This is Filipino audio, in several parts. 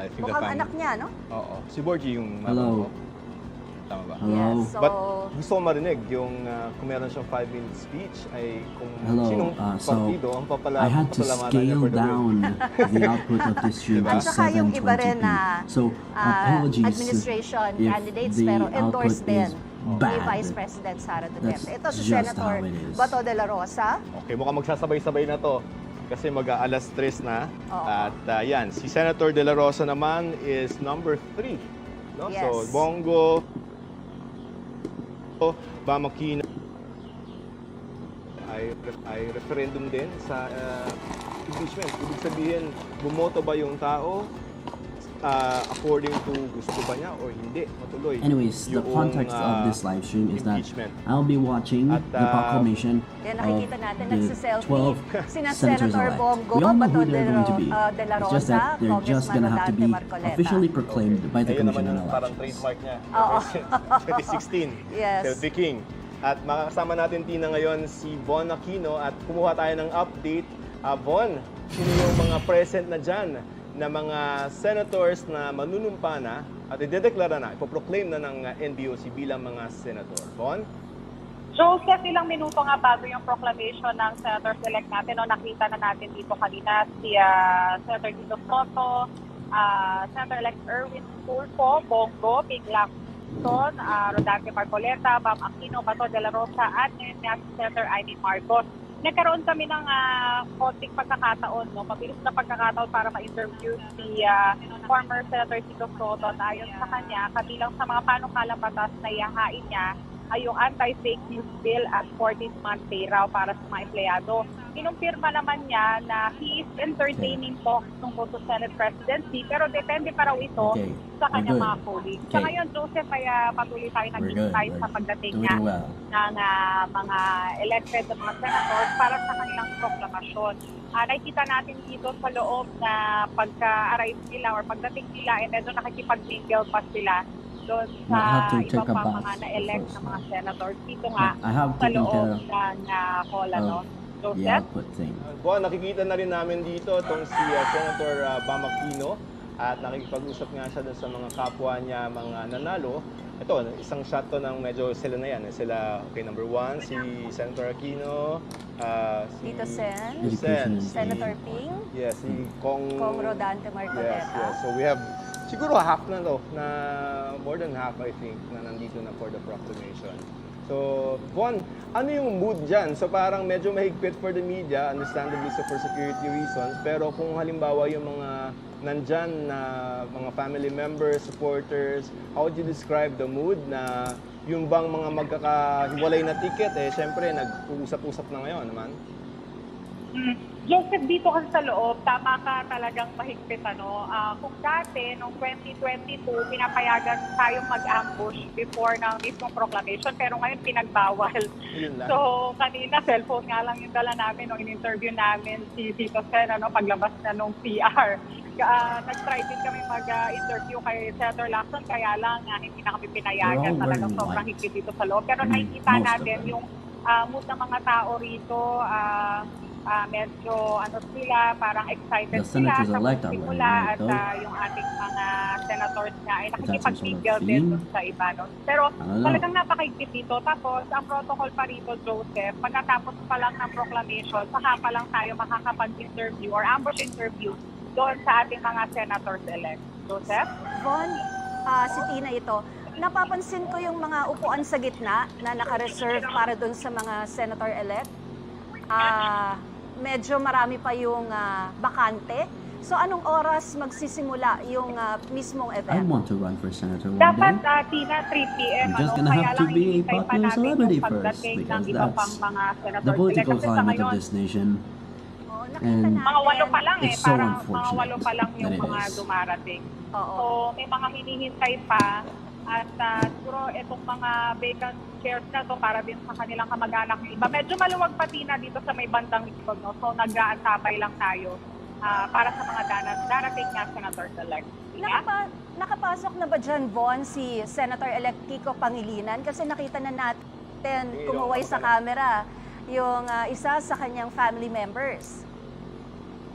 I think Mukhang the family. anak niya, no? Oo. Si Borgie yung Hello. Tama ba? Hello. Yes, so... But gusto ko marinig yung kung meron siyang 5-minute speech ay kung Hello. sinong So partido ang I had to papalamatan niya scale for the win. down the output of this stream Diba? to At saka yung iba rin 720p. na So apologies administration if candidates the pero output endorse din is ni bad. Vice President Sara Duterte. That's Ito si just Senator how it is. Bato de la Rosa. Okay, mukhang magsasabay-sabay na to kasi mag-aalas 3 na. Oo. At yan, si Senator De La Rosa naman is number 3. No? Yes. So, Bongo, Bamakina ay referendum din sa impeachment. Ibig sabihin, bumoto ba yung tao according to gusto ba niya o hindi matuloy. Anyways, the yung, context of this live stream is that impeachment. I'll be watching At, the proclamation Kaya of nakikita natin, the nagsiselfie 12 sina senators Senator elect. Bongo, We all know Bato who they're going to be. de la It's just Rosa, that they're just Congressman going to have to Rodante be Marcoleta. officially proclaimed by the Ayun naman Commission on yung parang Elections. trademark niya. Oo. 2016. Yes. Selfie King. At makakasama natin, Tina, ngayon si Von Aquino at kumuha tayo ng update. Von, sino yung mga present na dyan na mga senators na manunumpa na at idedeklara na, ipoproclaim na ng NBOC bilang mga senator? Von? Joseph, ilang minuto nga bago yung proclamation ng senators-elect natin, no, nakita na natin dito kanina si Senator Tito Soto, Senator-elect Erwin Tulfo, Bongo, Ping Lacson, Rodante Marcoleta, Bam Aquino, Bato de la Rosa, at ngayon nga si Senator Amy Marcos. Nagkaroon kami ng konting pagkakataon, no? Mabilis na pagkakataon para ma-interview si former Senator Tito Soto. At ayon sa kanya, kabilang sa mga panukalang batas na ihahain niya ay yung anti-fake news bill at 14th-month pay raw para sa mga empleyado. Inumpirma naman niya na he is entertaining talks tungkol sa Senate presidency, pero depende pa raw ito Okay. sa kanyang We're mga good. colleagues. Okay. Sa ngayon, Joseph, ay patuloy tayo We're naghihintay good. sa pagdating Doing niya well. ng mga elected na mga senators para sa kanilang proklamasyon. Nakikita natin dito sa loob na pagka-arrive nila or pagdating nila, medyo nakikipag-mingle pa sila doon sa I have to iba take a pang bath mga na-elect na mga senators. Dito nga, I have sa taken loob care ng hall, ano? the Joseph? output thing. Bon, nakikita na rin namin dito itong si Senator Bam Aquino at nakikipag-usap nga siya doon sa mga kapwa niya, mga nanalo. Ito, isang shot to ng medyo sila na yan. Sila, okay, number 1, si Senator Aquino, si Tito Sen, Tito Sen, si, Senator Ping, yes, si Kong Rodante Marcoleta. Yes, yes. So we have siguro half na to, na more than half I think, na nandito na for the proclamation. So, Von, ano yung mood dyan? So parang medyo mahigpit for the media, understandably so for security reasons, pero kung halimbawa yung mga nandyan na mga family members, supporters, how would you describe the mood na yung bang mga magkakahiwalay na ticket, syempre nag-uusap-usap na ngayon naman? Joseph, dito kasi sa loob, tama ka talagang mahigpit. Kung dati, noong 2022, pinapayagan tayong mag-ambush before ng mismong proclamation, pero ngayon pinagbawal. Yun lang. So, kanina, cellphone nga lang yung dala namin nung in-interview namin si Tito Sen, paglabas na nung PR. Nag-try din kami mag-interview kay Senator Lacson, kaya lang hindi na kami pinayagan. We're all Talagang wearing sobrang white. higpit dito sa loob. Pero nakikita Most of natin them. yung mood ng mga tao rito, medyo sila, parang excited The sila senators sa elect are pagsimula wearing at white, yung ating mga senators nga ay Is that some sort of nakikipag-mingle din theme? dun sa iba. No? Pero know. talagang napakaigpit dito. Tapos ang protocol pa rito, Joseph, pagkatapos pa lang ng proclamation, saka pa lang tayo makakapag-interview or ambush interview doon sa ating mga senators-elect. Joseph? Von, si Tina ito. Napapansin ko yung mga upuan sa gitna na naka-reserve para doon sa mga senator-elect. Medyo marami pa yung bakante. So anong oras magsisimula yung mismong I event? want to run for senator one Dapat, day. Tina, 3 p.m. I'm just gonna kaya have to lang be a hinihintay pa popular natin celebrity yung first, pagdating ng because iba pang that's mga senators. the political Kasi sa climate of ngayon, this nation. Oo, nakita And natin. mga 8 pa lang It's so parang mga unfortunate 8 pa lang yung that it mga is. dumarating. Oo. So may mga hinihintay pa at siguro itong mga vacant chairs na to para din sa kanilang kamag-anak ng iba. Medyo maluwag pati na dito sa may bandang likod, no? So nag-aantapay lang tayo para sa mga darating na senators-elect. Nakapasok na ba dyan, Von, si Senator-elect Kiko Pangilinan? Kasi nakita na natin kumuway sa camera yung isa sa kanyang family members.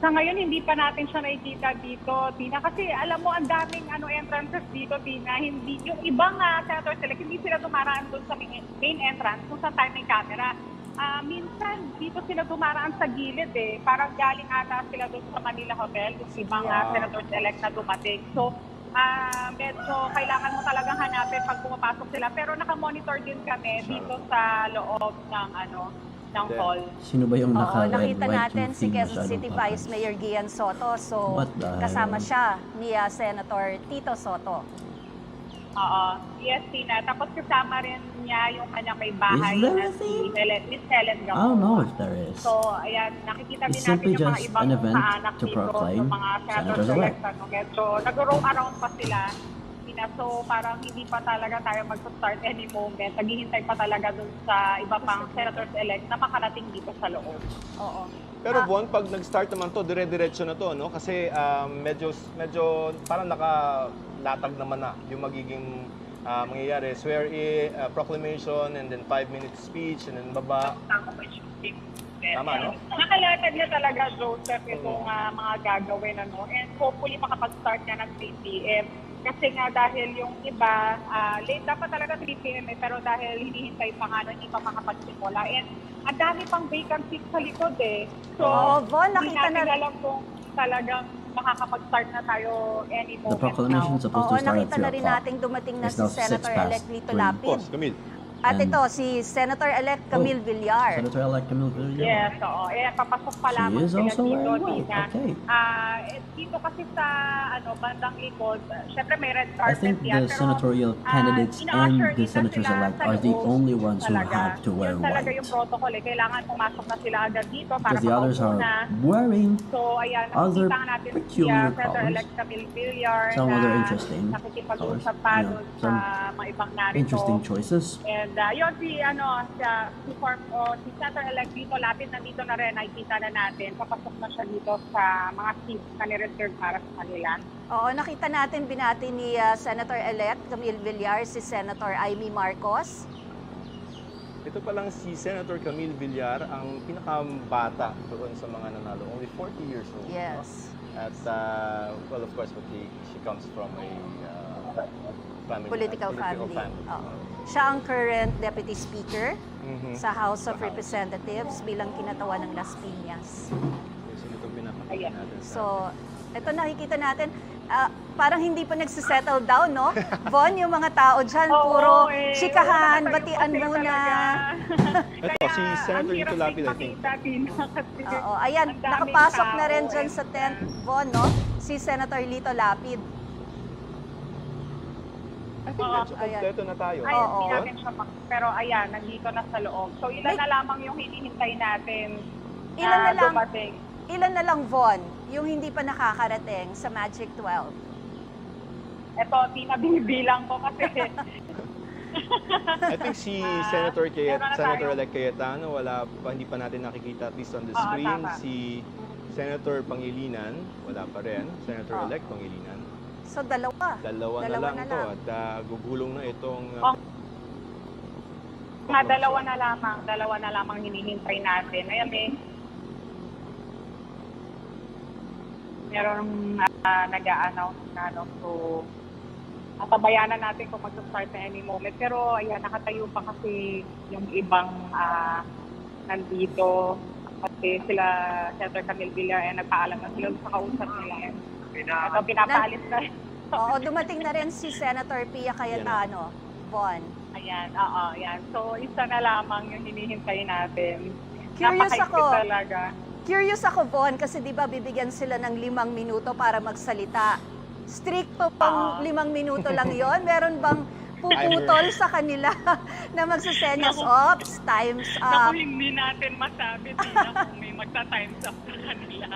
Sa ngayon, hindi pa natin siya nakikita dito, Tina. Kasi alam mo, ang daming entrances dito, Tina. Hindi, yung ibang senator select, hindi sila dumaraan doon sa main entrance kung saan tayo may camera. Minsan, dito sila dumaraan sa gilid eh. Parang galing ata sila doon sa Manila Hotel, yung ibang senator select na dumating. So, medyo kailangan mo talagang hanapin pag pumapasok sila. Pero nakamonitor din kami dito sa loob ng ng hall. Sino ba yung Oo, naka-red, nakita white, natin yung si thing Quezon masyadong City patas? Vice Mayor Gian Soto. So, What the kasama hell? siya ni Senator Tito Soto. Oo. Yes, Tina. Tapos kasama rin niya yung kanyang may bahay Is there na a si thing? Miss Helen I Gamboa. don't know if there is. So, ayan, nakikita It's din natin simply yung mga just ibang an event kaanak to dito, proclaim yung mga senators senators-elect, elect. medyo nag-roam around pa sila. So, parang hindi pa talaga tayo mag-start any moment. Naghihintay pa talaga dun sa iba pang senators-elect na makarating dito sa loob. Oo. Pero Von, pag nag-start naman to, dire-diretso na to, no? Kasi medyo parang nakalatag naman na yung magiging mangyayari. Swear-in, proclamation, and then 5-minute speech, and then baba. Tama, no? Nakalatag na talaga, Joseph, itong mga gagawin. And hopefully makapag-start na ng 3 p.m. Kasi nga dahil yung iba, late dapat talaga 3 p.m. Pero dahil hinihintay pa nga, hindi pa makapagsimula. And ang dami pang vacancies sa likod eh. So, Oo, Von, hindi nakita natin na- alam kung talagang makakapag-start na tayo any The moment proclamation is now. supposed Oo, to start at nakita 2 na rin o'clock. nating dumating na It's si now 6 Senator-elect past Lito 3. Lapid. Boss, Camille. At And- ito, si Senator-elect Camille Villar. Senator-elect Camille Villar. Yes, oo. Papasok pa She lamang is sila also dito, wearing white. Tina. Okay. Dito kasi sa bandang likod, syempre may red I carpet think yan. the senatorial candidates and ina-usher the din na senators-elect sila are sa the loob only ones who talaga. have to wear Yun talaga white. yung protocol eh. Kailangan pumasok na sila agad dito para Because the others makaupo are na. wearing So, ayan, other nakikita natin si peculiar Senator-elect Camille Villar some na other interesting nakikipag-usap colors, pa you know, doon sa some mga ibang narito. interesting choices. And yun si Senator-elect Lito Lapid nandito na rin, nakikita na natin. Papasok na siya dito sa mga seats na ni-reserve para sa kanila. Oo, nakita natin binati ni Senator-elect Camille Villar si Senator Amy Marcos. Ito pa lang si Senator Camille Villar, ang pinakabata doon sa mga nanalo. Only 40 years old. no? Yes. At, well, of course, but she comes from a Political family. Oo. Siya ang current Deputy Speaker Mhm. sa House of Sa House. Representatives bilang kinatawan ng Las Piñas. Kasi ito pinapakita Ayan. natin sa... So, ito nakikita natin, parang hindi pa nagsisettle down, no? Von, yung mga tao dyan, puro chikahan, batian muna. Ito, si Senator Lito Lapid, I think. Oo, ayan, nakapasok na rin dyan sa tent, Von, no? Si Senator Lito Lapid. I think medyo kompleto na tayo. Ay, Oo. hindi natin siya pero ayan, nandito na sa loob. So, ilan na lamang yung hinihintay natin Ilan na lang? dumating. Ilan na lang, Von, yung hindi pa nakakarating sa Magic 12? Ito, binibilang ko kasi. I think si Senator meron na tayo. Senator-elect Cayetano, hindi pa natin nakikita at least on the Oo, screen. tama. Si Senator Pangilinan, wala pa rin. Senator-elect Pangilinan. So, dalawa. Dalawa na lang to at gugulong na itong... Oh. Dalawa na lamang hinihintay natin. Ayan, merong nag-a-announce na, so tabayanan natin kung mag-start na any moment. Pero ayan, nakatayo pa kasi yung ibang nandito. Kasi sila, Senator Camille Villar, nagpaalam na sila sa kausap nila. Ito, pinapaalis na. Oo, dumating na rin si Senator Pia Cayetano, Von. Ayan, oo, ayan. So, isa na lamang yung hinihintay natin. Curious Napakaigpit ako. talaga. Curious ako, Von, kasi di ba bibigyan sila ng 5 minuto para magsalita. Stricto pang 5 minuto lang yon. Meron bang puputol sa kanila na magsasenyas, ops, time's up. Naku, hindi natin masabi Tina, kung may magta-times up sa kanila.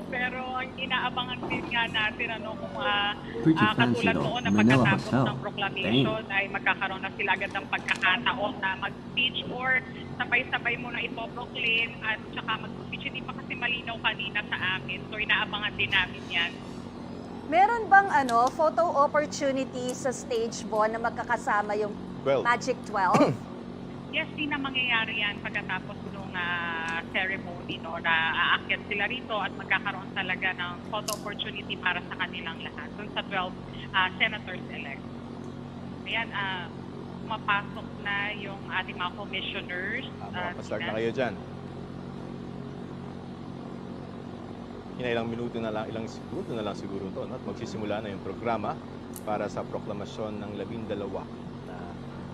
Pero ang inaabangan din nga natin, kung Pretty fancy katulad though. noon na Manila pagkatapos Hotel. ng proclamation ay magkakaroon na sila agad ng pagkakataon na mag-speech or sabay-sabay mo na ipoproclaim at saka mag-speech. Hindi pa kasi malinaw kanina sa amin. So inaabangan din namin yan. Meron bang photo opportunity sa stage, Von, na magkakasama yung Well, Magic 12? Yes, di na mangyayari yan pagkatapos nung ceremony, no, na aakyat sila rito at magkakaroon talaga ng photo opportunity para sa kanilang lahat dun sa 12 senators-elect. Ayan, pumapasok na yung ating mga commissioners. Pa-start na kayo dyan. Ilang minuto na lang, ilang minuto na lang siguro to, no? At magsisimula na yung programa para sa proklamasyon ng 12 na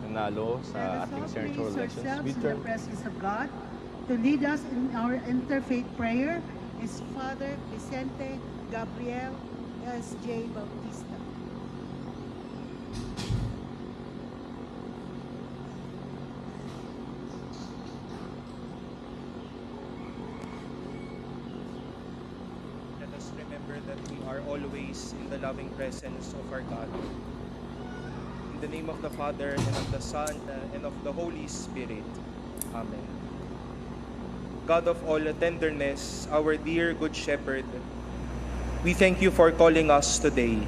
nanalo sa ating senatorial elections. In the presence of God, to lead us in our interfaith prayer is Father Vicente Gabriel S.J. Bautista. Let us remember that we are always in the loving presence of our God. In the name of the Father, and of the Son, and of the Holy Spirit. Amen. God of all tenderness, our dear Good Shepherd, we thank you for calling us today.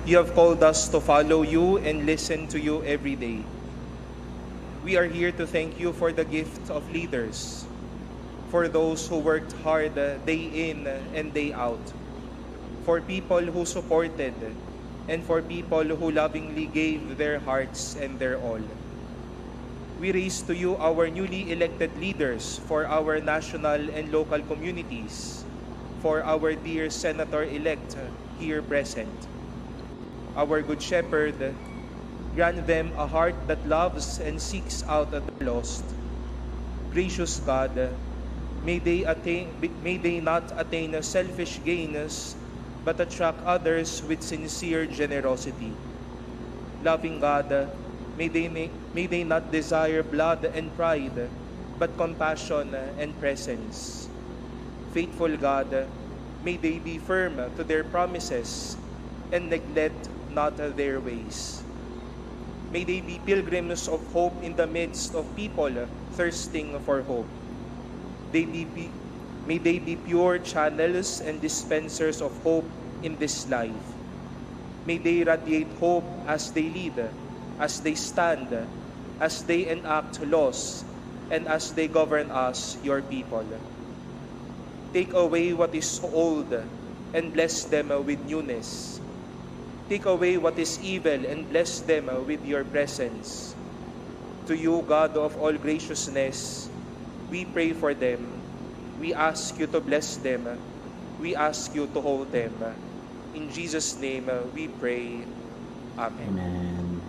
You have called us to follow you and listen to you every day. We are here to thank you for the gift of leaders, for those who worked hard day in and day out, for people who supported, and for people who lovingly gave their hearts and their all. We raise to you our newly elected leaders for our national and local communities, for our dear Senator-elect here present. Our Good Shepherd, grant them a heart that loves and seeks out the lost. Gracious God, may they not attain selfish gains, but attract others with sincere generosity. Loving God, may they not desire blood and pride, but compassion and presence. Faithful God, may they be firm to their promises and neglect not their ways. May they be pilgrims of hope in the midst of people thirsting for hope. May they be pure channels and dispensers of hope in this life. May they radiate hope as they lead, as they stand, as they enact laws, and as they govern us, your people. Take away what is old and bless them with newness. Take away what is evil and bless them with your presence. To you, God of all graciousness, we pray for them. We ask you to bless them. We ask you to hold them. In Jesus' name we pray. Amen. Amen.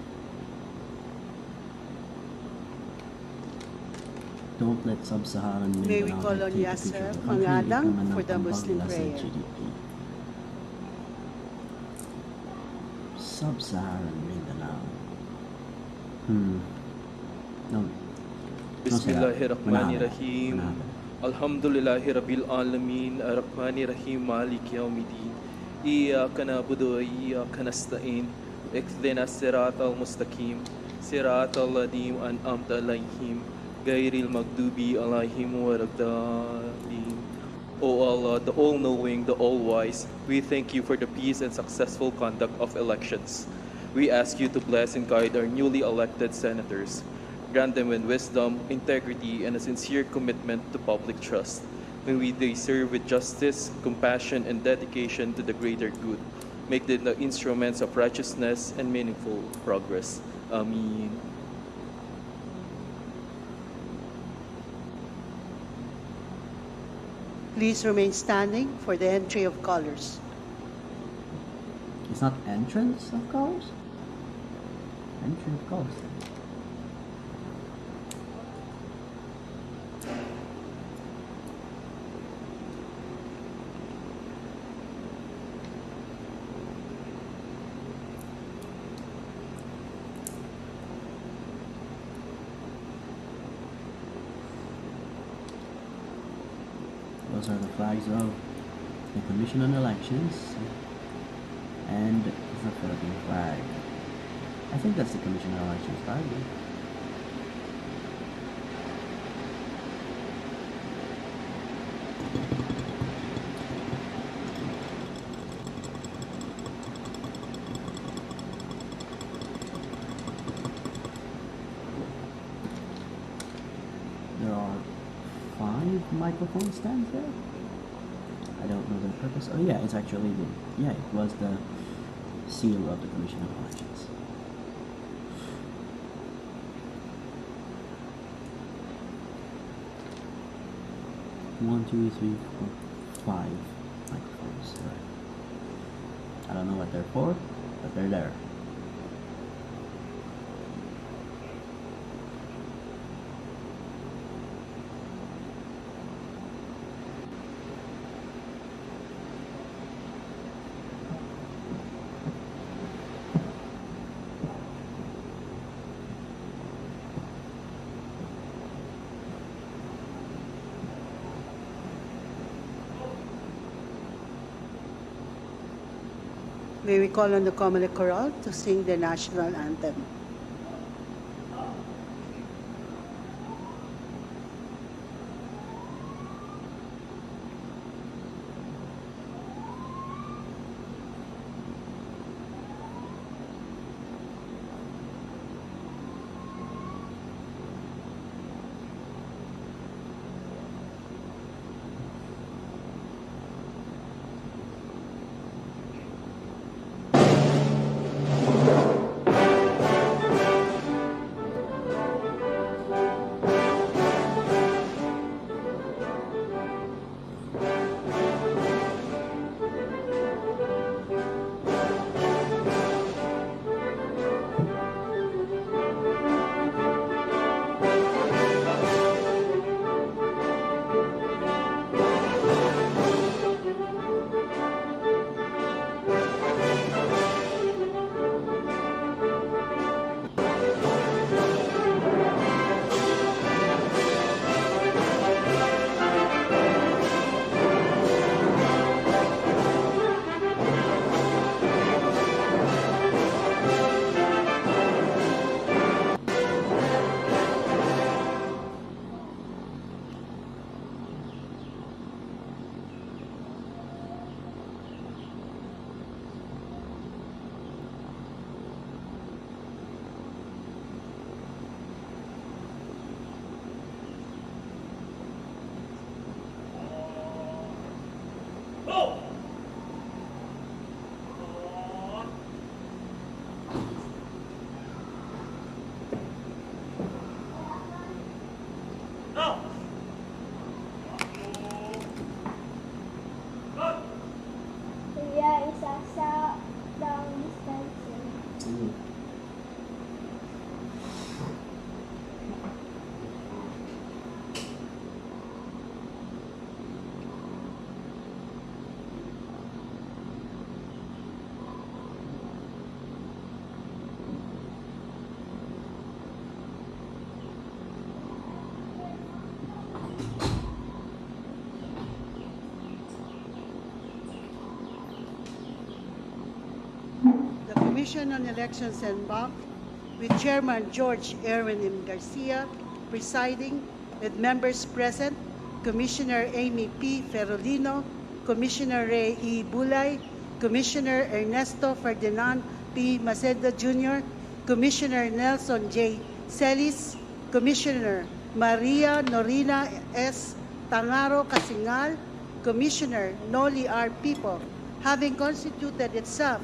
Don't let Sub-Saharan May we Mindanao call on dictate the future Yasser of the country, Mangadang ikaw man ang for the Muslim pampagla sa prayer. GDP. Sub-Saharan Mindanao. No. Bismillahirrahmanirrahim. Alhamdulillahi Rabbil Alamin. Ar-Rahmanirrahim. Malik Yawmiddin. Iyaka na'budu wa iyaka nasta'in. Ihdina siratal mustaqim. Siratal ladzina an'amta 'alaihim. Ghairil maghdubi 'alaihim waladdallin. O Allah, the all-knowing, the all-wise, we thank you for the peace and successful conduct of elections. We ask you to bless and guide our newly elected senators. Grant them with wisdom, integrity, and a sincere commitment to public trust. May they serve with justice, compassion, and dedication to the greater good. Make them the instruments of righteousness and meaningful progress. Amen. Please remain standing for the entry of colors. It's not entrance of colors? Entry of colors. Those are the flags of the Commission on Elections and the Philippine flag. I think that's the Commission on Elections flag. There are 5 microphone stands there? I don't know the purpose. Oh yeah, it's actually it was the seal of the Commission on Elections. One, two, three, four, five microphones. Right. I don't know what they're for, but they're there. May we call on the Comelec Chorale to sing the national anthem. Kuya, isa sa long distancing. The Commission on Elections and BOC, with Chairman George Erwin M. Garcia presiding, with members present, Commissioner Amy P. Ferolino, Commissioner Ray E. Bulay, Commissioner Ernesto Ferdinand P. Maceda Jr., Commissioner Nelson J. Celis, Commissioner Maria Norina S. Tangaro Casingal, Commissioner Noli R. Pipo, having constituted itself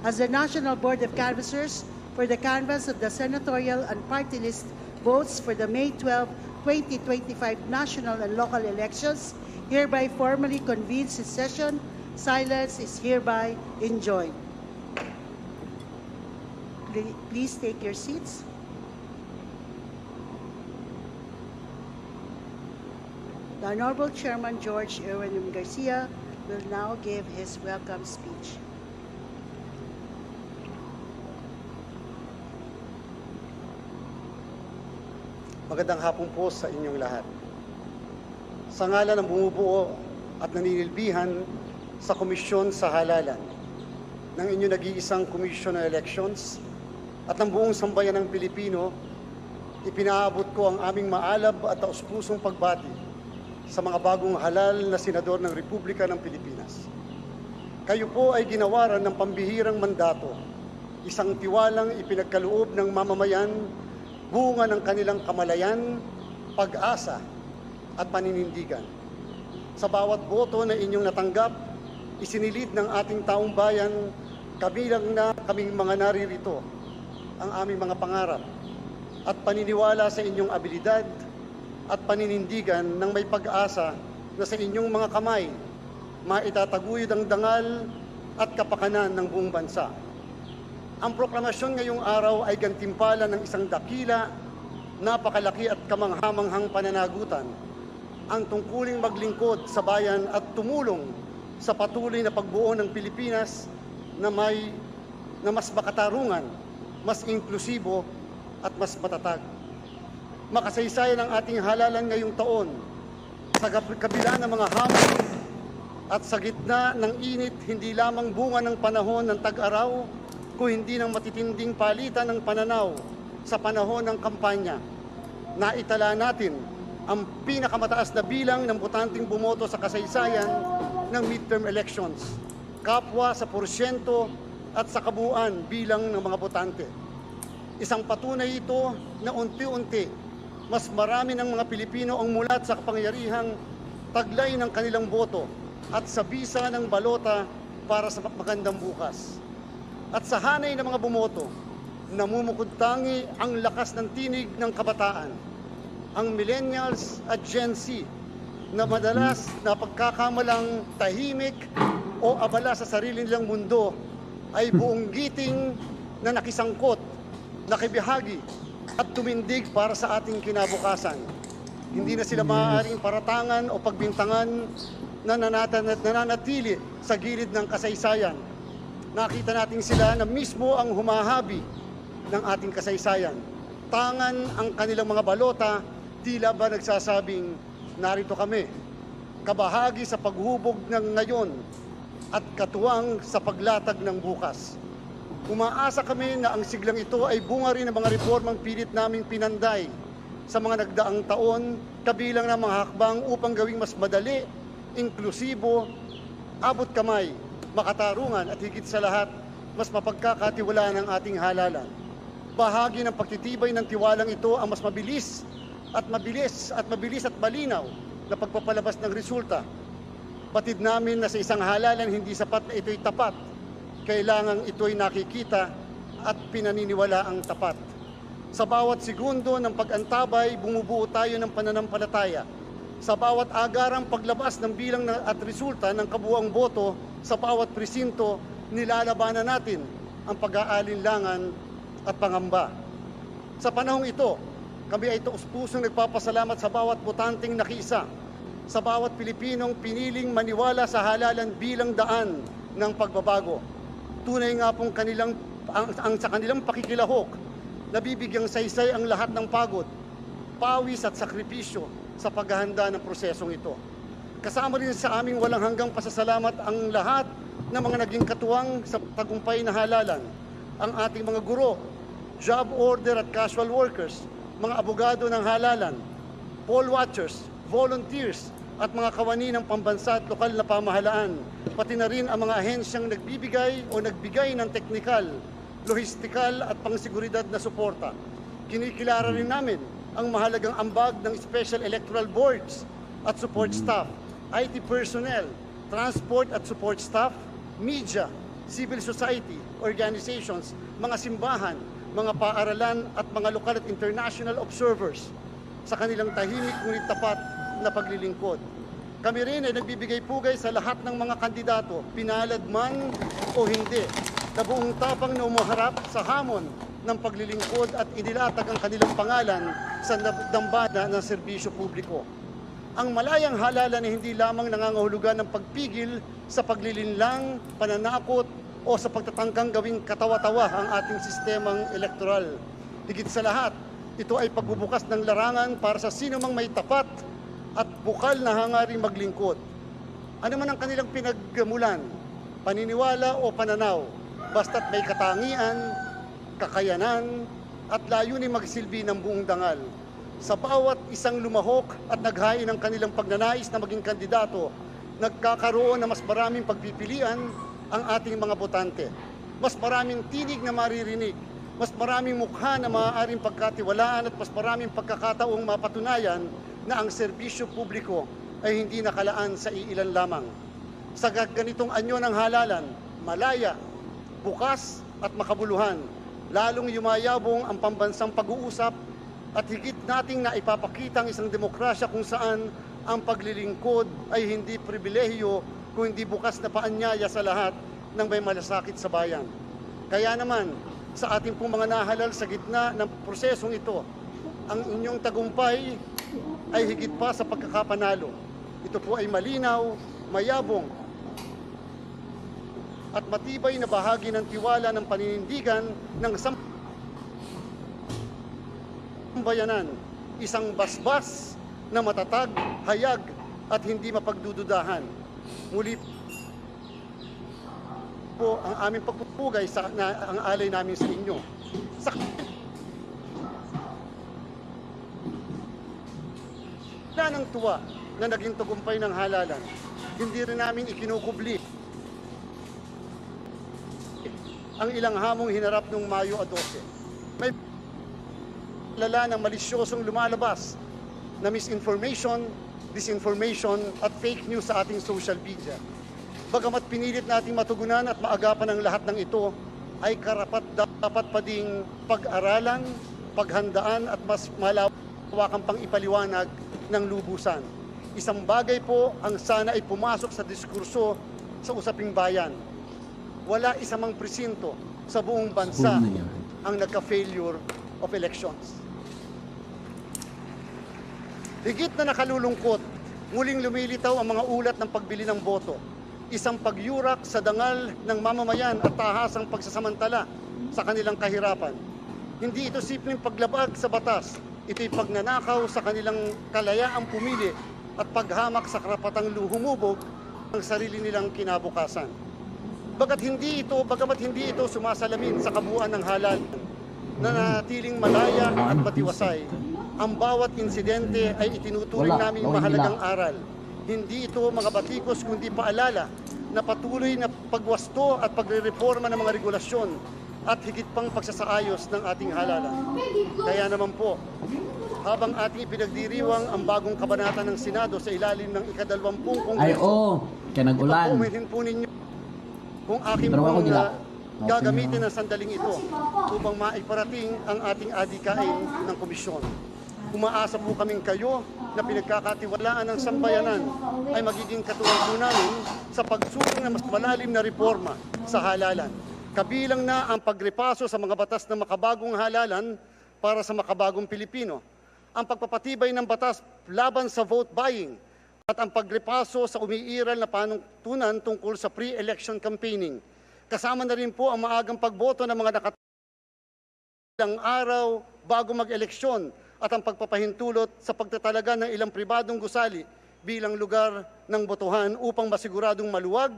as the National Board of Canvassers for the canvass of the senatorial and party list votes for the May 12, 2025 national and local elections, hereby formally convenes its session. Silence is hereby enjoined. Please take your seats. The Honorable Chairman George Erwin M. Garcia will now give his welcome speech. Magandang hapon po sa inyong lahat. Sa ngalan ng bumubuo at naninilbihan sa Komisyon sa Halalan ng inyong nag-iisang Commission on Elections at ng buong sambayan ng Pilipino, ipinaabot ko ang aming maalab at taus-pusong pagbati sa mga bagong halal na senador ng Republika ng Pilipinas. Kayo po ay ginawaran ng pambihirang mandato, isang tiwalang ipinagkaloob ng mamamayan, bunga ng kanilang kamalayan, pag-asa, at paninindigan. Sa bawat boto na inyong natanggap, isinilid ng ating taong bayan, kabilang na kaming mga naririto, ang aming mga pangarap at paniniwala sa inyong abilidad at paninindigan ng may pag-asa na sa inyong mga kamay maitataguyod ang dangal at kapakanan ng buong bansa. Ang proklamasyon ngayong araw ay gantimpala ng isang dakila, napakalaki at kamanghamanghang pananagutan, ang tungkuling maglingkod sa bayan at tumulong sa patuloy na pagbuo ng Pilipinas na mas makatarungan, mas inklusibo at mas matatag. Makasaysayan ang ating halalan ngayong taon sa kabila ng mga hamon at sa gitna ng init, hindi lamang bunga ng panahon ng tag-araw, kung hindi ng matitinding palitan ng pananaw sa panahon ng kampanya. Naitala natin ang pinakamataas na bilang ng botanteng bumoto sa kasaysayan ng midterm elections, kapwa sa porsyento at sa kabuuan bilang ng mga botante. Isang patunay ito na unti-unti, mas marami ng mga Pilipino ang mulat sa kapangyarihang taglay ng kanilang boto at sa bisa ng balota para sa magandang bukas. At sa hanay ng mga bumoto, namumukod-tangi ang lakas ng tinig ng kabataan. Ang millennials at Gen Z na madalas na pagkakamalang tahimik o abala sa sarili nilang mundo ay buong giting na nakisangkot, nakibahagi at tumindig para sa ating kinabukasan. Hindi na sila maaaring paratangan o pagbintangan na nananatili sa gilid ng kasaysayan. Nakita natin sila na mismo ang humahabi ng ating kasaysayan. Tangan ang kanilang mga balota, tila ba nagsasabing, narito kami, kabahagi sa paghubog ng ngayon at katuwang sa paglatag ng bukas. Umaasa kami na ang siglang ito ay bunga rin ng mga reformang pilit naming pinanday sa mga nagdaang taon, kabilang ng mga hakbang upang gawing mas madali, inklusibo, abot kamay, makatarungan at higit sa lahat, mas mapagkakatiwalaan ng ating halalan. Bahagi ng pagtitibay ng tiwalang ito ang mas mabilis at malinaw na pagpapalabas ng resulta. Batid namin na sa isang halalan hindi sapat na ito'y tapat. Kailangang ito'y nakikita at pinaniniwala ang tapat. Sa bawat segundo ng pag-antabay, bumubuo tayo ng pananampalataya. Sa bawat agarang paglabas ng bilang at resulta ng kabuuang boto, sa bawat presinto, nilalabanan natin ang pag-aalinlangan at pangamba. Sa panahong ito, kami ay taus-pusong nagpapasalamat sa bawat botanteng nakiisa, sa bawat Pilipinong piniling maniwala sa halalan bilang daan ng pagbabago. Tunay nga pong sa kanilang pakikilahok, nabibigyang saysay ang lahat ng pagod, pawis at sakripisyo sa paghahanda ng prosesong ito. Kasama rin sa aming walang hanggang pasasalamat ang lahat ng mga naging katuwang sa tagumpay na halalan, ang ating mga guro, job order at casual workers, mga abogado ng halalan, poll watchers, volunteers, at mga kawani ng pambansa at lokal na pamahalaan, pati na rin ang mga ahensyang nagbibigay o nagbigay ng teknikal, lohistikal at pangseguridad na suporta. Kinikilala rin namin ang mahalagang ambag ng special electoral boards at support staff, IT personnel, transport at support staff, media, civil society, organizations, mga simbahan, mga paaralan at mga lokal at international observers sa kanilang tahimik ngunit tapat na paglilingkod. Kami rin ay nagbibigay pugay sa lahat ng mga kandidato, pinalad man o hindi, na buong tapang na umaharap sa hamon ng paglilingkod at inilatag ang kanilang pangalan sa dambana ng serbisyo publiko. Ang malayang halalan ay hindi lamang nangangahulugan ng pagpigil sa paglilinlang, pananakot o sa pagtatangkang gawing katawa-tawa ang ating sistemang elektoral. Higit sa lahat, ito ay pagbubukas ng larangan para sa sinumang may tapat at bukal na hangaring maglingkod. Ano man ang kanilang pinagmulan, paniniwala o pananaw, basta't may katangian, kakayanan, at layunin magsilbi ng buong dangal. Sa bawat isang lumahok at naghain ng kanilang pagnanais na maging kandidato, nagkakaroon na mas maraming pagpipilian ang ating mga botante. Mas maraming tinig na maririnig, mas maraming mukha na maaaring pagkatiwalaan at mas maraming pagkakataong mapatunayan na ang serbisyo publiko ay hindi nakalaan sa iilan lamang. Sa ganitong anyo ng halalan, malaya, bukas at makabuluhan, lalong yumayabong ang pambansang pag-uusap at higit nating na ipapakita ang isang demokrasya kung saan ang paglilingkod ay hindi pribilehiyo kundi bukas na paanyaya sa lahat ng may malasakit sa bayan. Kaya naman, sa ating pong mga nahalal sa gitna ng prosesong ito, ang inyong tagumpay ay higit pa sa pagkakapanalo. Ito po ay malinaw, mayabong, at matibay na bahagi ng tiwala ng paninindigan ng sambayanan, isang basbas na matatag, hayag at hindi mapagdududahan. Muli po ang aming pagpupugay ang alay namin sa inyo. Sa ng tuwa na naging tagumpay ng halalan, hindi rin namin ikinukubli ang ilang hamong hinarap noong Mayo 12. May lala ng malisyosong lumalabas na misinformation, disinformation at fake news sa ating social media. Bagamat pinilit nating matugunan at maagapan ang lahat ng ito, ay dapat pa ding pag-aralan, paghandaan at mas malawakang pang ipaliwanag ng lubusan. Isang bagay po ang sana ay pumasok sa diskurso sa usaping bayan. Wala isamang presinto sa buong bansa ang nagka-failure of elections. Higit na nakalulungkot, muling lumilitaw ang mga ulat ng pagbili ng boto. Isang pagyurak sa dangal ng mamamayan at tahasang pagsasamantala sa kanilang kahirapan. Hindi ito simpleng paglabag sa batas, ito'y pagnanakaw sa kanilang kalayaang pumili at paghamak sa karapatang humubog ang sarili nilang kinabukasan. Bagamat hindi ito sumasalamin sa kabuuan ng halalan, na natiling malaya at matiwasay, ang bawat insidente ay itinuturing naming mahalagang aral. Hindi ito mga batikos kundi paalala na patuloy na pagwasto at pagre-reforma ng mga regulasyon at higit pang pagsasaayos ng ating halalan. Kaya naman po, habang ating ipinagdiriwang ang bagong kabanata ng Senado sa ilalim ng ika-20 Kongreso, ipapumihin po ninyo kung aking pong gagamitin ang sandaling ito upang maiparating ang ating adikain ng komisyon. Umaasa po kaming kayo na pinagkakatiwalaan ng sambayanan ay magiging katulad po namin sa pagsulong ng mas malalim na reforma sa halalan. Kabilang na ang pagrepaso sa mga batas ng makabagong halalan para sa makabagong Pilipino, ang pagpapatibay ng batas laban sa vote buying, at ang pagrepaso sa umiiral na panuntunan tungkol sa pre-election campaigning. Kasama na rin po ang maagang pagboto ng mga nakatilang araw bago mag-eleksyon at ang pagpapahintulot sa pagtatalaga ng ilang pribadong gusali bilang lugar ng botohan upang masiguradong maluwag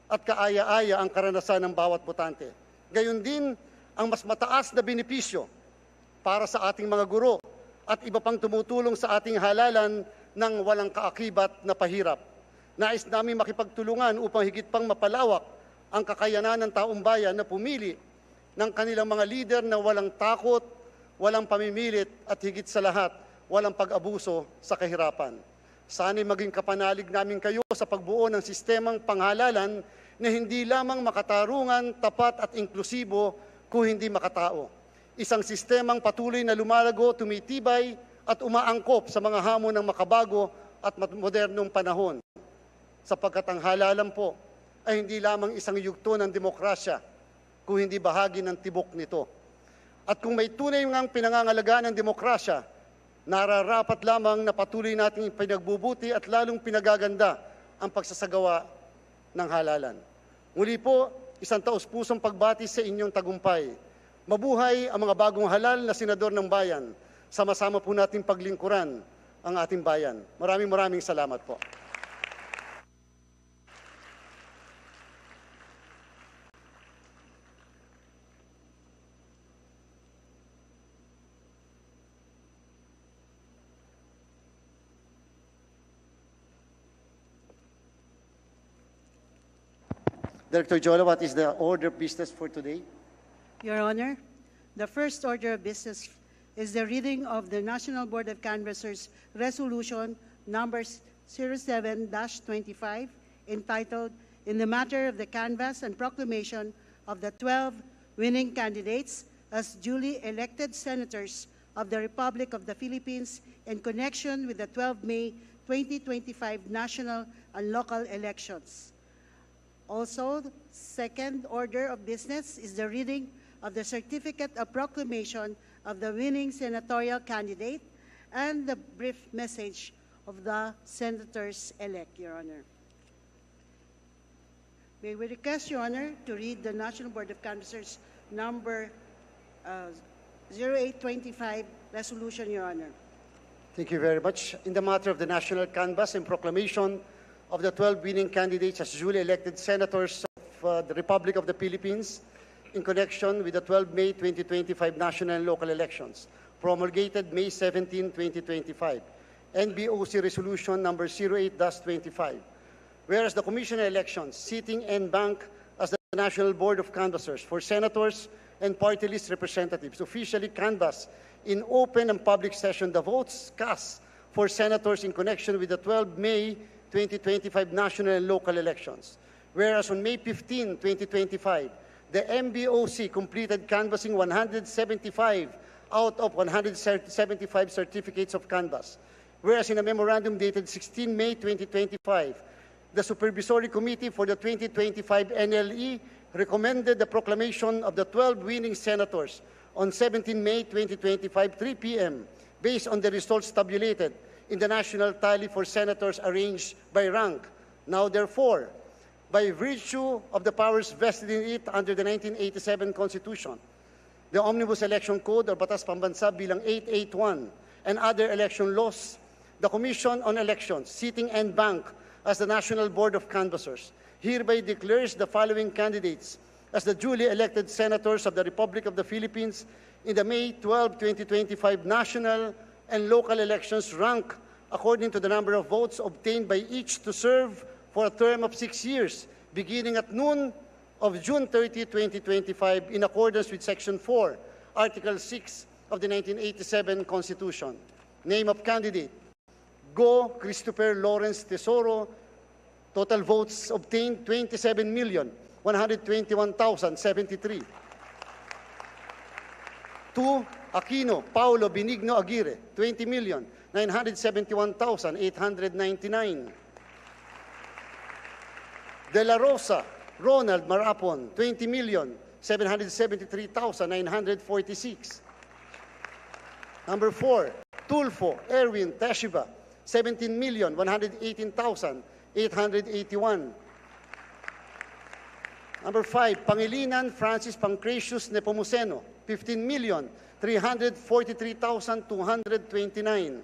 at kaaya-aya ang karanasan ng bawat botante. Gayon din ang mas mataas na benepisyo para sa ating mga guro at iba pang tumutulong sa ating halalan ng walang kaakibat na pahirap. Nais namin makipagtulungan upang higit pang mapalawak ang kakayanan ng taong bayan na pumili ng kanilang mga lider na walang takot, walang pamimilit at higit sa lahat, walang pag-abuso sa kahirapan. Sana'y maging kapanalig namin kayo sa pagbuo ng sistemang panghalalan na hindi lamang makatarungan, tapat at inklusibo kung hindi makatao. Isang sistemang patuloy na lumalago, tumitibay at umaangkop sa mga hamon ng makabago at modernong panahon. Sapagkat ang halalan po ay hindi lamang isang yugto ng demokrasya, kung hindi bahagi ng tibok nito. At kung may tunay ngang pinangangalagaan ng demokrasya, nararapat lamang na patuloy nating pinagbubuti at lalong pinagaganda ang pagsasagawa ng halalan. Muli po, isang taus-pusong pagbati sa inyong tagumpay. Mabuhay ang mga bagong halal na senador ng bayan. Sama-sama po natin paglingkuran ang ating bayan. Maraming salamat po. Director Jola, what is the order of business for today? Your Honor, the first order of business is the reading of the National Board of Canvassers Resolution number 07-25 entitled In the Matter of the Canvass and Proclamation of the 12 winning candidates as duly elected senators of the Republic of the Philippines in connection with the 12 May 2025 national and local elections. Also, second order of business is the reading of the Certificate of Proclamation of the winning senatorial candidate and the brief message of the senators-elect, Your Honor. May we request, Your Honor, to read the National Board of Canvassers number 0825 resolution, Your Honor. Thank you very much. In the matter of the national canvass and proclamation of the 12 winning candidates as duly elected senators of the Republic of the Philippines in connection with the 12 May 2025 national and local elections, promulgated May 17, 2025, NBOC Resolution number 08-25. Whereas the Commission on Elections, sitting en banc as the National Board of Canvassers for senators and party list representatives, officially canvass in open and public session the votes cast for senators in connection with the 12 May 2025 national and local elections. Whereas on May 15, 2025, the MBOC completed canvassing 175 out of 175 certificates of canvass. Whereas in a memorandum dated 16 May 2025, the Supervisory Committee for the 2025 NLE recommended the proclamation of the 12 winning senators on 17 May 2025, 3 p.m., based on the results tabulated in the national tally for senators arranged by rank. Now, therefore, by virtue of the powers vested in it under the 1987 Constitution, the Omnibus Election Code or Batas Pambansa bilang 881, and other election laws, the Commission on Elections, sitting en banc as the National Board of Canvassers, hereby declares the following candidates as the duly elected senators of the Republic of the Philippines in the May 12, 2025 national and local elections, rank according to the number of votes obtained by each to serve for a term of 6 years, beginning at noon of June 30, 2025, in accordance with Section 4, Article 6 of the 1987 Constitution. Name of candidate: Go Christopher Lawrence Tesoro. Total votes obtained 27,121,073. 2. Aquino Paulo Benigno Aguirre, 20,971,899. De La Rosa Ronald Marapon, 20,773,946. Number 4. Tulfo Erwin Teshiba, 17,118,881. Number 5, Pangilinan Francis Pancratius Nepomuceno, 15,343,229.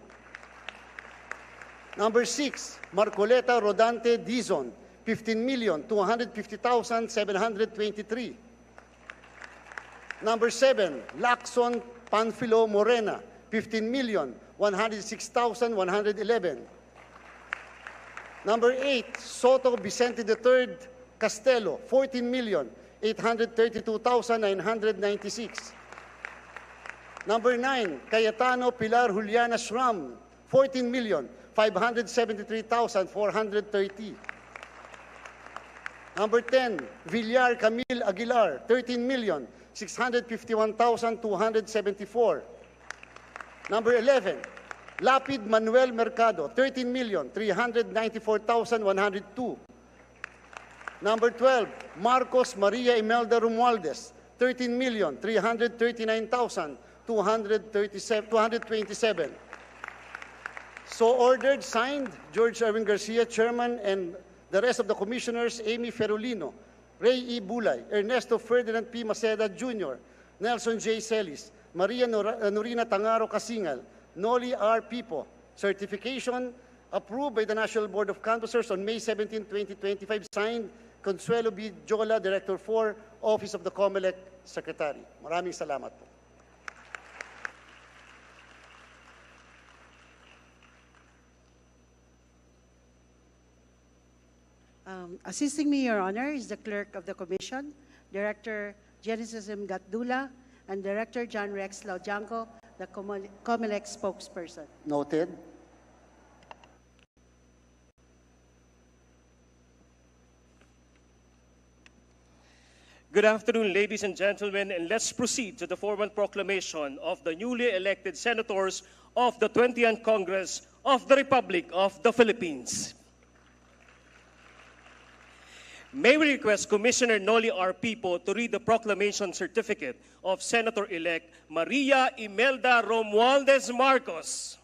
Number 6, Marcoleta Rodante Dizon, 15,250,723. Number 7, Lacson Panfilo Morena, 15,106,111. Number 8, Soto Vicente III Castelo, 14,832,996. Number 9, Cayetano Pilar Juliana Shram, 14,573,430. Number 10, Villar Camille Aguilar, 13,651,274. Number 11, Lapid Manuel Mercado, 13,394,102. Number 12, Marcos Maria Imelda Romualdez, 13,339,227. So ordered, signed, George Erwin Garcia, Chairman, and the rest of the Commissioners, Amy Ferolino, Ray E. Bulay, Ernesto Ferdinand P. Maceda Jr., Nelson J. Celis, Maria Norina Tangaro Kasingal, Noli R. Pipo. Certification approved by the National Board of Canvassers on May 17, 2025, signed Consuelo B. Jola, Director 4, Office of the COMELEC Secretary. Maraming salamat po. Assisting me, Your Honor, is the Clerk of the Commission, Director Genesis M. Gatdula, and Director John Rex Laujanco, the COMELEC spokesperson. Noted. Good afternoon, ladies and gentlemen, and let's proceed to the formal proclamation of the newly elected senators of the 20th Congress of the Republic of the Philippines. May we request Commissioner Noli R. Pipo to read the proclamation certificate of Senator-elect Maria Imelda Romualdez Marcos.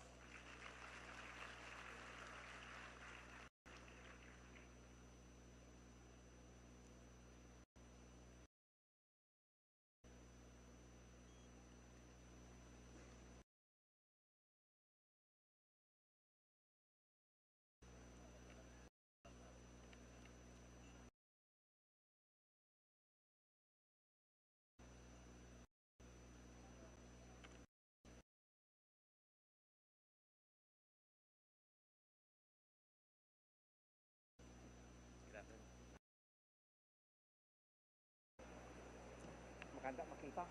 Maganda makita.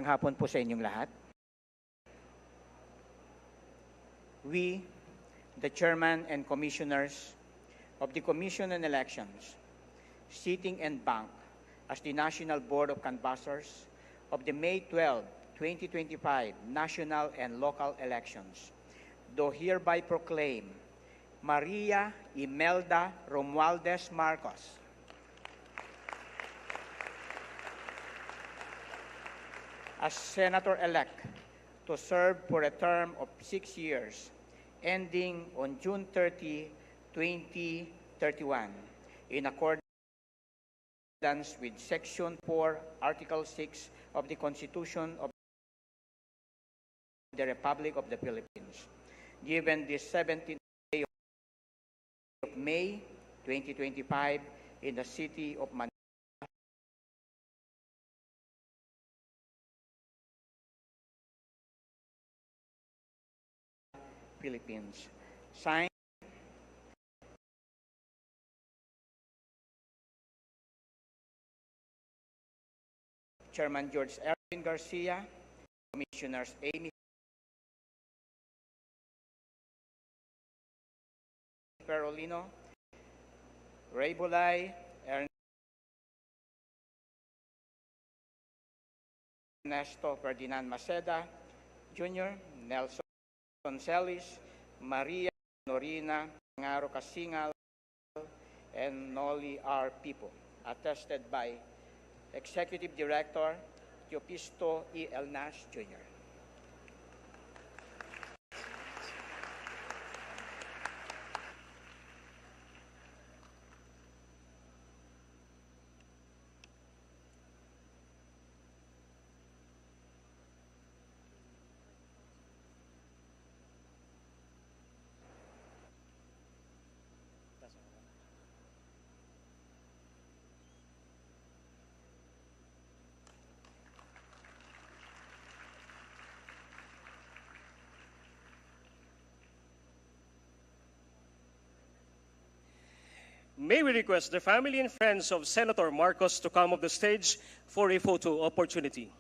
Magandang hapon po sa inyong lahat. We, the chairman and commissioners of the Commission on Elections, sitting and bank as the National Board of Canvassers of the May 12, 2025 national and local elections, do hereby proclaim Maria Imelda Romualdez Marcos as Senator-elect to serve for a term of 6 years, ending on June 30, 2031, in accordance with Section 4, Article 6 of the Constitution of the Republic of the Philippines, given the 17th day of May, 2025, in the city of Manila, Philippines. Signed, Chairman George Erwin Garcia, Commissioners Amy Perolino, Ray Bulay, Ernesto Ferdinand Maceda Jr., Nelson Celis, Maria Norina Ngaro Kasingal, and Noli R. Pipo, attested by Executive Director Teopisto E. Elnas Jr. May we request the family and friends of Senator Marcos to come up the stage for a photo opportunity.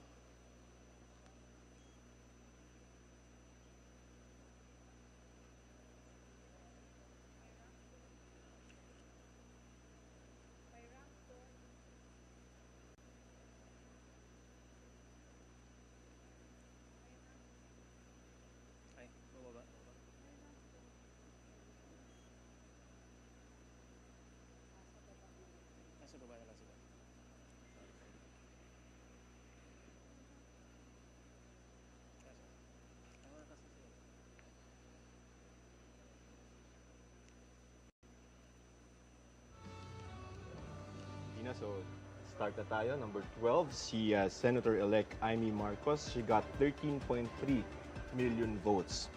So start na tayo. Number 12, si Senator-elect Amy Marcos. She got 13.3 million votes.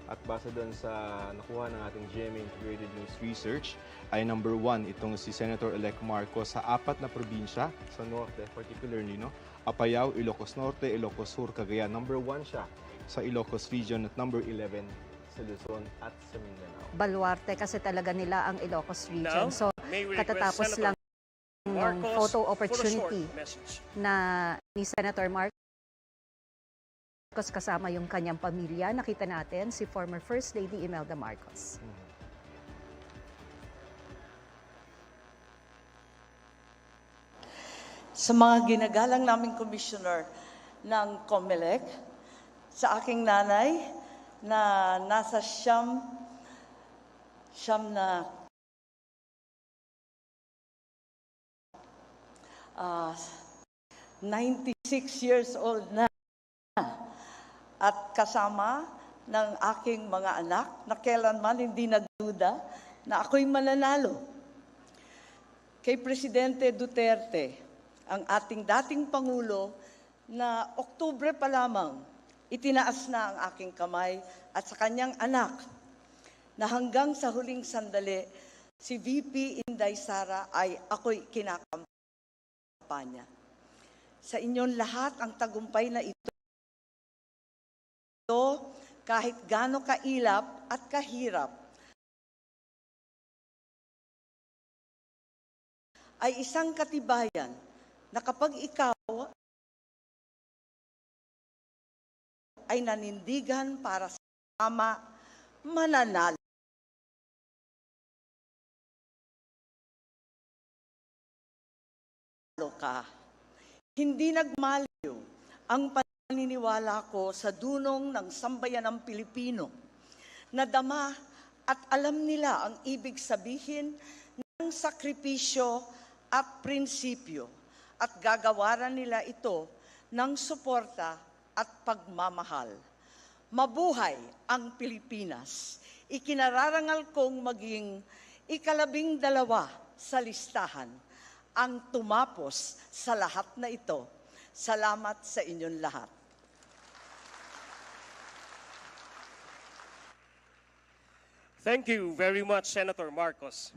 At base doon sa nakuha ng ating GMA Integrated News Research, ay number 1 itong si Senator-elect Marcos sa 4 na probinsya sa norte, particularly Apayao, Ilocos Norte, Ilocos Sur, Cagayan. Number 1 siya sa Ilocos Region at number 11 sa Luzon at sa Mindanao. Baluarte kasi talaga nila ang Ilocos region. Now, So, may we request katatapos Senator lang ng Marcos photo for a opportunity short message. na ni Senator Marcos kasama yung kanyang pamilya. Nakita natin si former First Lady Imelda Marcos. Sa mga ginagalang naming commissioner ng COMELEC, sa aking nanay na nasa siyam na 96 years old na, at kasama ng aking mga anak na kailanman hindi nagduda na ako'y mananalo. Kay Presidente Duterte, ang ating dating Pangulo, na Oktubre pa lamang, itinaas na ang aking kamay at sa kanyang anak na hanggang sa huling sandali, si VP Inday Sara ay ako'y kinakampanya. Sa inyong lahat ang tagumpay na ito, kahit gaano kailap at kahirap, ay isang katibayan na kapag ikaw ay nanindigan para sa tama, mananalo ka. Hindi nagmaliw ang paniniwala ko sa dunong ng sambayanang Pilipino na dama at alam nila ang ibig sabihin ng sakripisyo at prinsipyo at gagawaran nila ito ng suporta at pagmamahal. Mabuhay ang Pilipinas. Ikinararangal kong maging ika-12 sa listahan ang tumapos sa lahat na ito. Salamat sa inyong lahat. Thank you very much, Senator Marcos.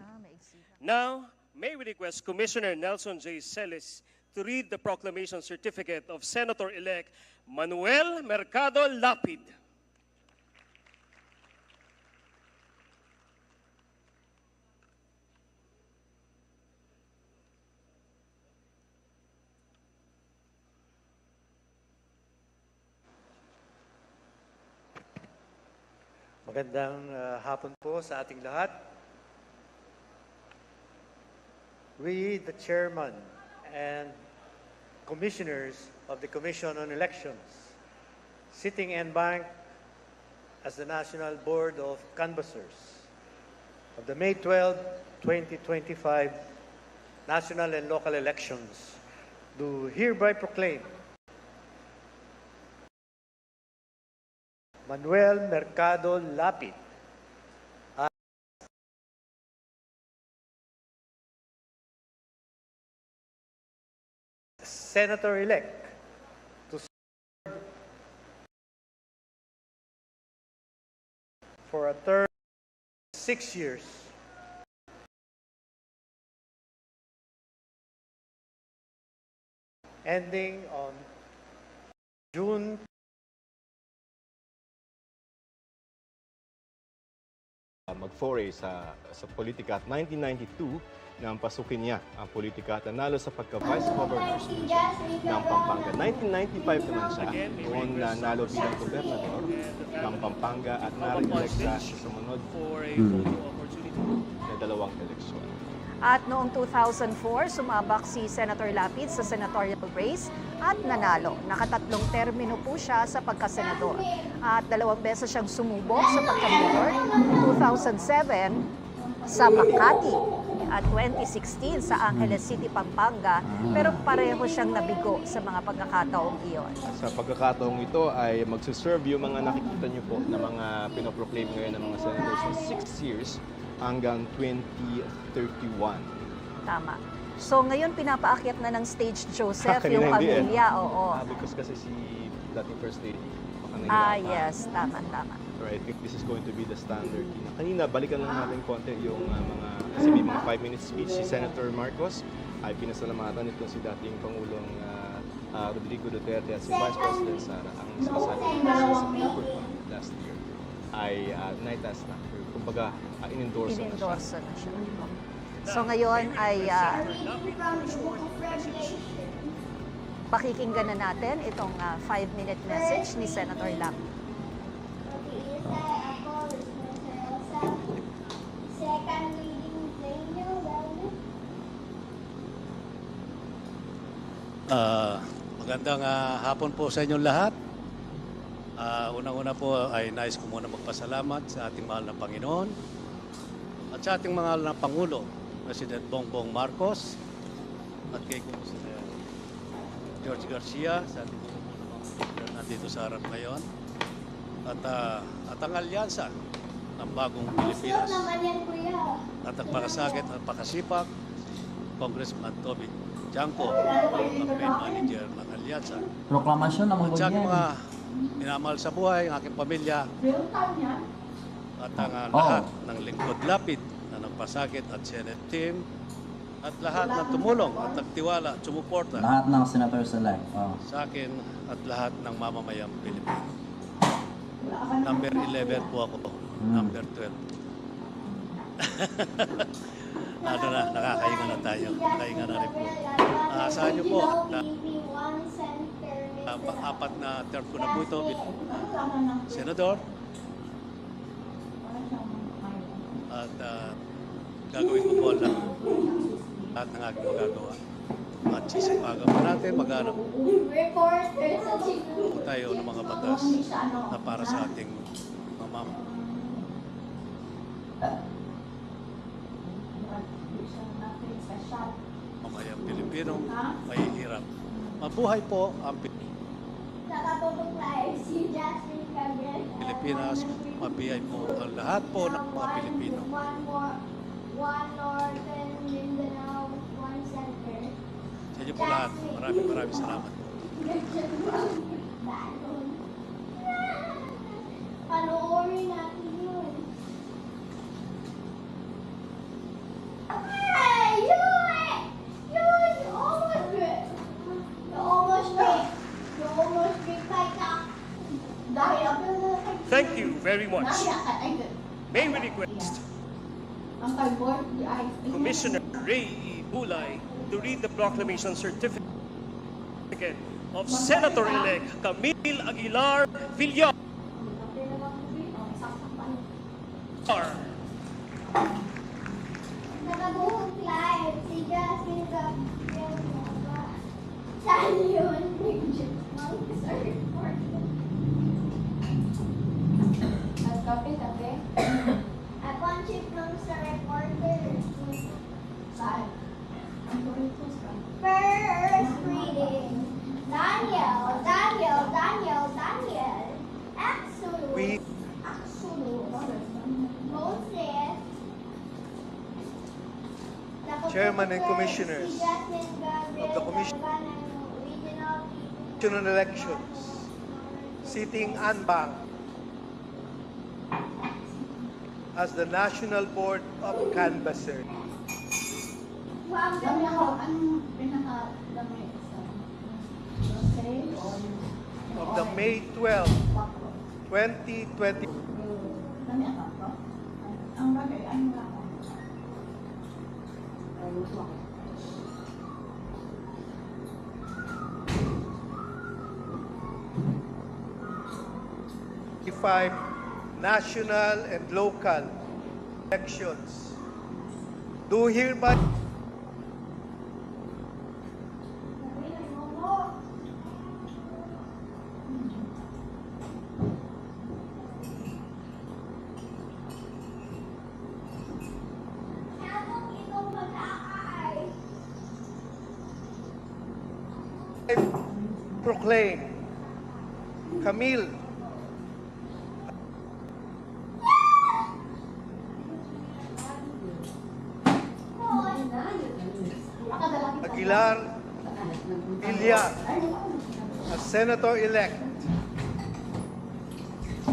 Now, may we request Commissioner Nelson J. Celis to read the proclamation certificate of Senator-elect Manuel Mercado Lapid. Magandang hapon po sa ating lahat. We, the chairman and commissioners of the Commission on Elections, sitting en banc as the National Board of Canvassers of the May 12, 2025 national and local elections, do hereby proclaim Manuel Mercado Lapid as Senator-elect to serve for a term of 6 years ending on June mag-foray sa politika at 1992 nang pasukin niya ang politika at nanalo sa pagka-vice governor ng Pampanga. 1995 naman siya, noon nanalo bilang gobernador ng Pampanga at na-re-elect siya sa sumunod na dalawang eleksyon. At noong 2004, sumabak si Senator Lapid sa senatorial race at nanalo. Nakatatlong termino po siya sa pagkasenador. At 2 beses siyang sumubok sa pagka-mayor, 2007 sa Makati at 2016 sa Angeles City, Pampanga. Pero pareho siyang nabigo sa mga pagkakataong iyon. Sa pagkakataong ito ay magsuserve yung mga nakikita niyo po na mga pinoproclaim ngayon ng mga senators for 6 years hanggang 2031. Tama. So ngayon pinapaakyat na ng stage Joseph Kanina yung hindi eh. pamilya. Oo. Because kasi si dating First Lady, baka Ah, nahirapan. yes. Tama, tama. So I think this is going to be the standard. Kanina, balikan lang natin konti yung mga, kasi may mga 5-minute speech si Senator Marcos ay pinasalamatan itong si dating Pangulong Rodrigo Duterte at si Vice President Sara. Ang sinasabi niya sa September 1 last year ay night-task na. Kumbaga, in-endorse na siya. In-endorse na siya. So ngayon ay pakikinggan na natin itong 5-minute message ni Senator Lam. Second reading ninyo, Magandang hapon po sa inyong lahat. Unang-una po ay nais ko muna magpasalamat sa ating mahal na Panginoon at sa ating mahal na Pangulo, President Bongbong Marcos, at kay George Garcia, sa ating nandito sa harap ngayon, at ang alyansa ng bagong Pilipinas at ang pakasakit at pakasipag, Congressman Toby Janko, campaign manager ng alyansa. Proklamasyon ng At sa aking mga minamahal sa buhay, ang aking pamilya, at ang lahat ng lingkod lapid na nagpasakit at Senate team, at lahat na tumulong at nagtiwala at sumuporta Lahat ng senators-elect. sa akin at lahat ng mamamayang Pilipino. Number 11 po ako. Number 12. Nakakahinga na tayo. Nakahinga na rin po. Asahan niyo po na apat na term ko na po ito. Senador. At gagawin ko po lahat ng aking magagawa. At sisipagan po natin maghanap po tayo ng mga batas na para sa ating mamayang Pilipino mahihirap. Mabuhay po ang Pilipinas, mabihay po ang lahat po ng mga Pilipino. One Northern Mindanao, one center. Sa inyo po lahat, maraming salamat. Panoorin natin yun. Hey! You almost did. You almost did like that. Thank you very much. May we request Commissioner Ray Bulay to read the proclamation certificate of Senator-elect Camille Aguilar Villar. Nakabuhog live si Jasmine Gabriel. Saan yun? Kape. Ako ang chief ng sa reporter. Saan? First reading. Daniel. Exodus. Moses. Chairman and Commissioners of the Commission on Elections, sitting en banc as the National Board of Canvassers. Of the May 12, 2020 national and local elections do hereby proclaim Camille Aguilar Villar as Senator-elect to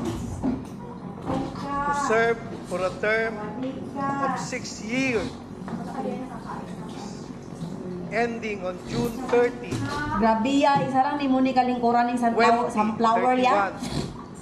serve for a term of 6 years ending on June 30, Grabe ya, isa lang ni mo ni kalingkuran ng sunflower ya. 2031.